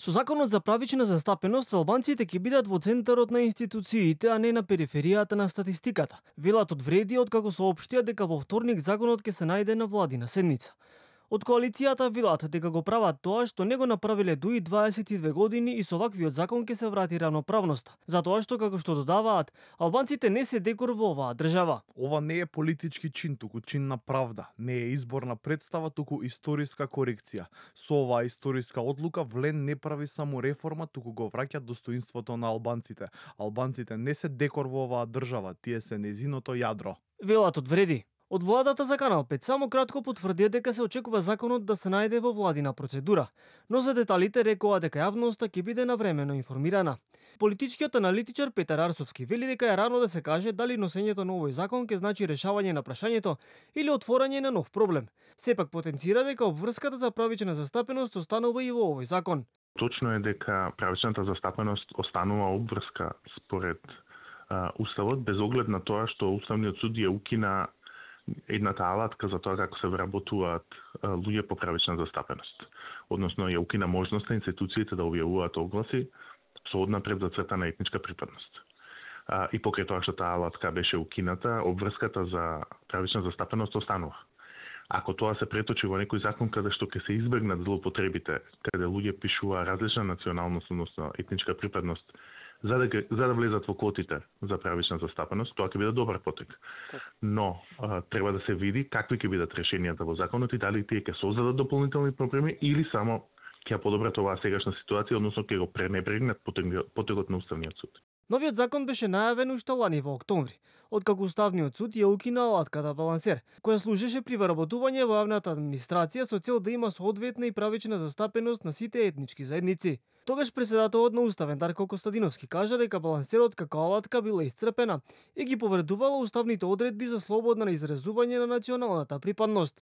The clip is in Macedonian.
Со законот за правична застапеност, албанците ќе бидат во центарот на институциите, а не на периферијата на статистиката. Велат од Вреди, откако соопштија дека во вторник законот ќе се најде на владина седница. Од коалицијата велат дека го прават тоа што не го направиле дуи 22 години и со ваквиот закон ќе се врати равноправноста. Затоа што, како што додаваат, албанците не се декор во оваа држава. Ова не е политички чин, туку чин на правда. Не е изборна представа, туку историска корекција. Со оваа историска одлука Влен не прави само реформа, туку го враќа достоинството на албанците. Албанците не се декор во оваа држава, тие се незиното јадро. Велат од Вреди. Од владата за Канал 5 само кратко потврдија дека се очекува законот да се најде во владина процедура, но за деталите рекоа дека јавноста ќе биде навремено информирана. Политичкиот аналитичар Петар Арсовски вели дека е рано да се каже дали носењето на овој закон ќе значи решавање на прашањето или отворање на нов проблем. Сепак потенцира дека обврската за правична застапеност останува и во овој закон. Точно е дека правичната застапеност останува обврска според Уставот, без оглед на тоа што Уставниот суд ја укина едната алатка за тоа како се вработуваат луѓе по правична застапеност. Односно ја укина можноста институциите да објавуваат огласи со однапред зацртана етничка припадност. И покрај тоа што таа алатка беше укината, обврската за правична застапеност останува. Ако тоа се преточи во некој закон каде што ќе се избегнат злоупотребите, каде луѓе пишува различна националност, односно етничка припадност, за да влезат во квотите за правична застапеност, тоа ќе биде добар потек. Но треба да се види какви ќе бидат решенијата во законот и дали тие ќе создадат дополнителни проблеми или само ќе подобрат оваа сегашна ситуација, односно ќе го пренебрегнат потегот на Уставниот суд. Новиот закон беше најавен уште лани во октомври, откако Уставниот суд ја укина алатката балансер, која служеше при вработување во јавната администрација со цел да има соодветна и правична застапеност на сите етнички заедници. Тогаш председателот на Уставен Дарко Костадиновски кажа дека балансерот како алатка била исцрпена и ги повредувала уставните одредби за слободно изразување на националната припадност.